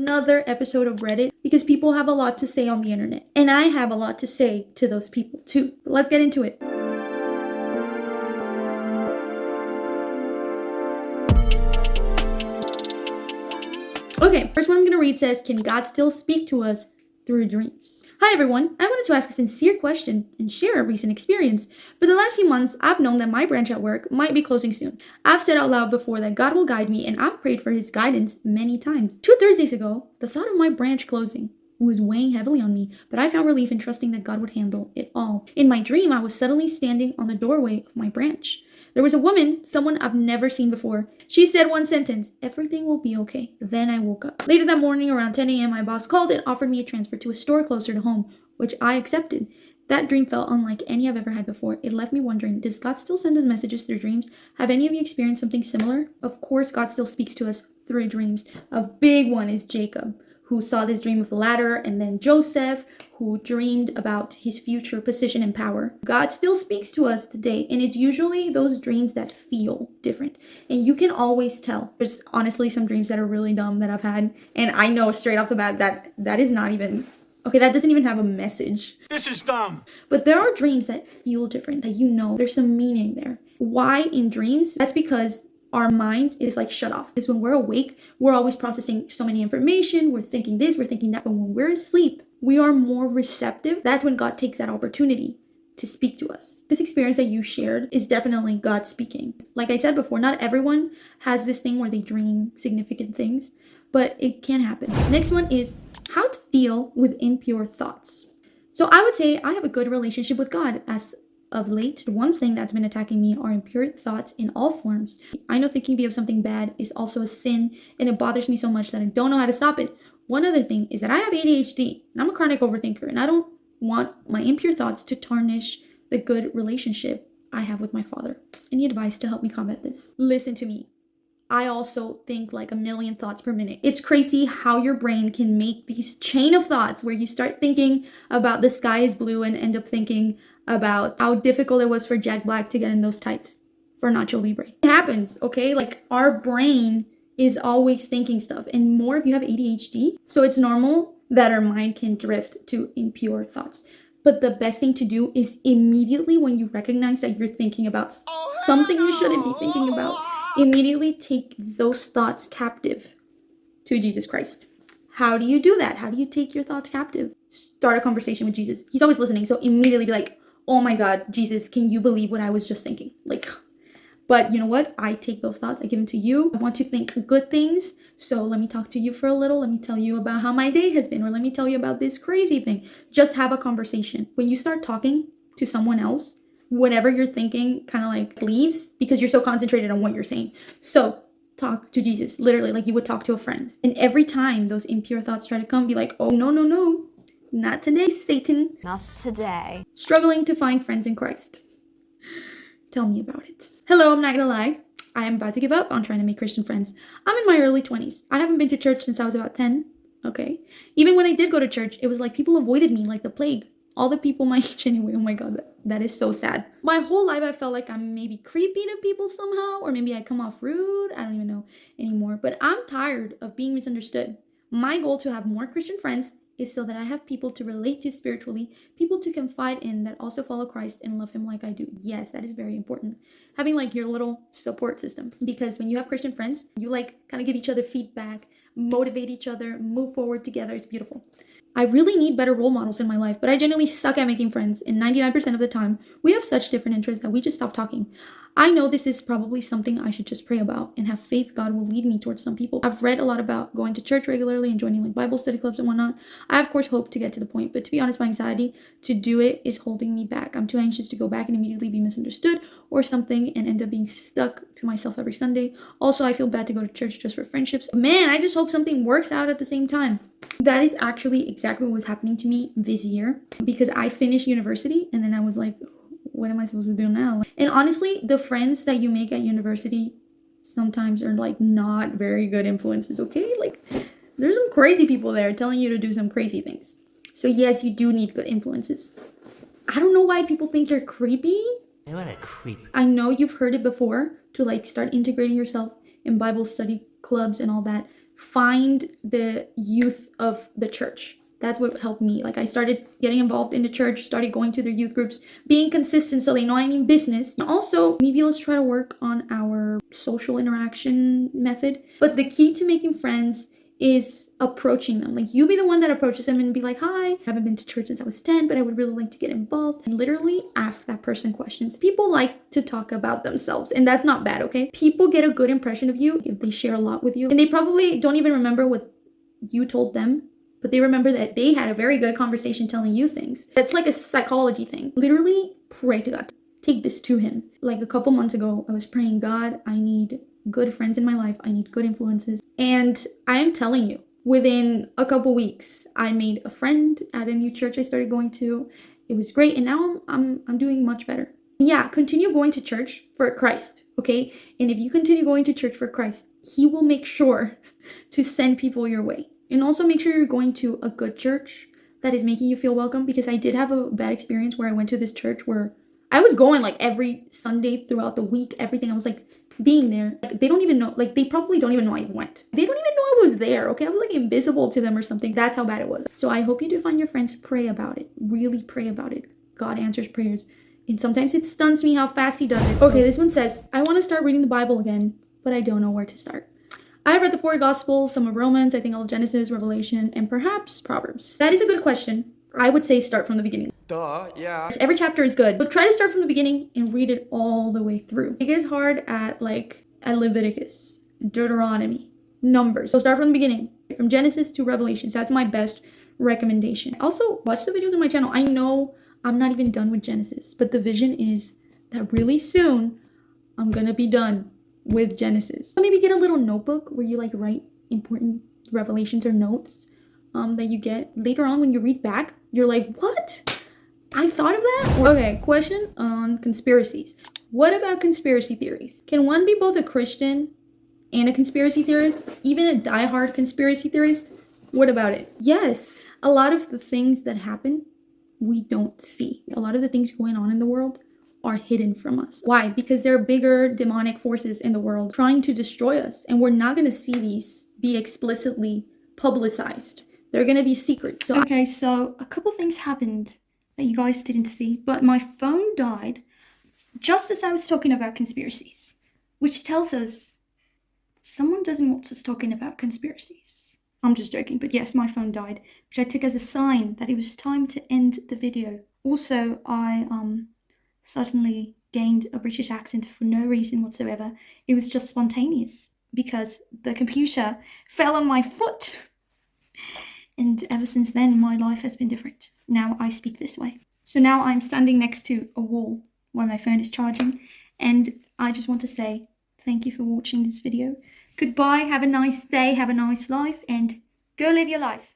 another episode of Reddit because people have a lot to say on the internet. And I have a lot to say to those people too. But let's get into it. Okay, first one I'm going to read says, can God still speak to us through dreams? Hi everyone, I wanted to ask a sincere question and share a recent experience. For the last few months, I've known that my branch at work might be closing soon. I've said out loud before that God will guide me, and I've prayed for his guidance many times. 2 Thursdays ago, the thought of my branch closing was weighing heavily on me, but I found relief in trusting that God would handle it all. In my dream, I was suddenly standing on the doorway of my branch. There was a woman, someone I've never seen before. She said one sentence, everything will be okay. Then I woke up. Later that morning around 10 a.m., my boss called and offered me a transfer to a store closer to home, which I accepted. That dream felt unlike any I've ever had before. It left me wondering, does God still send us messages through dreams? Have any of you experienced something similar? Of course, God still speaks to us through dreams. A big one is Jacob, who saw this dream of the ladder, and then Joseph, who dreamed about his future position and power. God still speaks to us today, and it's usually those dreams that feel different. And you can always tell. There's honestly some dreams that are really dumb that I've had, and I know straight off the bat that is not even, okay, that doesn't even have a message. This is dumb. But there are dreams that feel different, that you know there's some meaning there. Why in dreams? That's because our mind is like shut off. Because when we're awake, we're always processing so many information. We're thinking this, we're thinking that. But when we're asleep, we are more receptive. That's when God takes that opportunity to speak to us. This experience that you shared is definitely God speaking. Like I said before, not everyone has this thing where they dream significant things, but it can happen. Next one is how to deal with impure thoughts. So I would say I have a good relationship with God as of late. One thing that's been attacking me are impure thoughts in all forms. I know thinking of something bad is also a sin, and it bothers me so much that I don't know how to stop it. One other thing is that I have ADHD, and I'm a chronic overthinker, and I don't want my impure thoughts to tarnish the good relationship I have with my Father. Any advice to help me combat this? Listen to me. I also think like a million thoughts per minute. It's crazy how your brain can make these chain of thoughts where you start thinking about the sky is blue and end up thinking about how difficult it was for Jack Black to get in those tights for Nacho Libre. It happens, okay? Like our brain is always thinking stuff, and more if you have ADHD. So it's normal that our mind can drift to impure thoughts. But the best thing to do is immediately when you recognize that you're thinking about something you shouldn't be thinking about, immediately take those thoughts captive to Jesus Christ. How do you do that? How do you take your thoughts captive? Start a conversation with Jesus. He's always listening. So immediately be like, oh my God, Jesus, can you believe what I was just thinking? But you know what? I take those thoughts. I give them to you. I want to think good things. So let me talk to you for a little. Let me tell you about how my day has been, or let me tell you about this crazy thing. Just have a conversation. When you start talking to someone else, whatever you're thinking kind of like leaves because you're so concentrated on what you're saying. So talk to Jesus, literally like you would talk to a friend. And every time those impure thoughts try to come, be like, oh, no, not today, Satan. Not today. Struggling to find friends in Christ. Tell me about it. Hello, I'm not gonna lie. I am about to give up on trying to make Christian friends. I'm in my early 20s. I haven't been to church since I was about 10. Okay. Even when I did go to church, it was like people avoided me like the plague. All the people my age anyway. Oh my God, that is so sad. My whole life I felt like I'm maybe creepy to people somehow, or maybe I come off rude. I don't even know anymore. But I'm tired of being misunderstood. My goal to have more Christian friends is so that I have people to relate to spiritually, people to confide in that also follow Christ and love him like I do. Yes, that is very important. Having like your little support system, because when you have Christian friends, you like kind of give each other feedback, motivate each other, move forward together. It's beautiful. I really need better role models in my life, but I genuinely suck at making friends. And 99% of the time, we have such different interests that we just stop talking. I know this is probably something I should just pray about and have faith God will lead me towards some people. I've read a lot about going to church regularly and joining like Bible study clubs and whatnot. I of course hope to get to the point, but to be honest, my anxiety to do it is holding me back. I'm too anxious to go back and immediately be misunderstood or something and end up being stuck to myself every Sunday. Also, I feel bad to go to church just for friendships. Man, I just hope something works out at the same time. That is actually exactly what was happening to me this year, because I finished university and then I was like, what am I supposed to do now? And honestly, the friends that you make at university sometimes are like not very good influences, okay? Like there's some crazy people there telling you to do some crazy things. So yes, you do need good influences. I don't know why people think you're creepy. What a creep. I know you've heard it before to like start integrating yourself in Bible study clubs and all that. find the youth of the church. That's what helped me. Like, I started getting involved in the church, started going to their youth groups, being consistent so they know I mean business. And also, maybe let's try to work on our social interaction method. But the key to making friends is approaching them. Like, you be the one that approaches them and be like, hi, I haven't been to church since I was 10, but I would really like to get involved. And literally ask that person questions. People like to talk about themselves, and that's not bad, okay? People get a good impression of you if they share a lot with you. And they probably don't even remember what you told them, but they remember that they had a very good conversation telling you things. That's like a psychology thing. Literally pray to God. Take this to him. Like a couple months ago, I was praying, God, I need good friends in my life. I need good influences. And I am telling you, within a couple weeks, I made a friend at a new church I started going to. It was great. And now I'm doing much better. Yeah, continue going to church for Christ, okay? And if you continue going to church for Christ, he will make sure to send people your way. And also make sure you're going to a good church that is making you feel welcome, because I did have a bad experience where I went to this church where I was going like every Sunday throughout the week, everything. I was like being there. Like, they don't even know, like they probably don't even know I went. They don't even know I was there, okay? I was like invisible to them or something. That's how bad it was. So I hope you do find your friends. Pray about it. Really pray about it. God answers prayers. And sometimes it stuns me how fast he does it. Okay, this one says, I want to start reading the Bible again, but I don't know where to start. I read the 4 Gospels, some of Romans, I think all of Genesis, Revelation, and perhaps Proverbs. That is a good question. I would say start from the beginning. Duh, yeah. Every chapter is good, but try to start from the beginning and read it all the way through. It gets hard at Leviticus, Deuteronomy, Numbers. So start from the beginning, from Genesis to Revelations. That's my best recommendation. Also, watch the videos on my channel. I know I'm not even done with Genesis, but the vision is that really soon I'm gonna be done with Genesis. So maybe get a little notebook where you like write important revelations or notes that you get later on when you read back. You're like, what? I thought of that? Okay, question on conspiracies. What about conspiracy theories? Can one be both a Christian and a conspiracy theorist? Even a diehard conspiracy theorist? What about it? Yes. A lot of the things that happen, we don't see. A lot of the things going on in the world are hidden from us. Why? Because there are bigger demonic forces in the world trying to destroy us, and we're not going to see these be explicitly publicized. They're going to be secret. So okay, so a couple things happened that you guys didn't see, but my phone died just as I was talking about conspiracies, which tells us someone doesn't want us talking about conspiracies. I'm just joking, but yes, my phone died, which I took as a sign that it was time to end the video. Also, I suddenly gained a British accent for no reason whatsoever. It was just spontaneous because the computer fell on my foot. And ever since then, my life has been different. Now I speak this way. So now I'm standing next to a wall where my phone is charging. And I just want to say thank you for watching this video. Goodbye, have a nice day, have a nice life, and go live your life.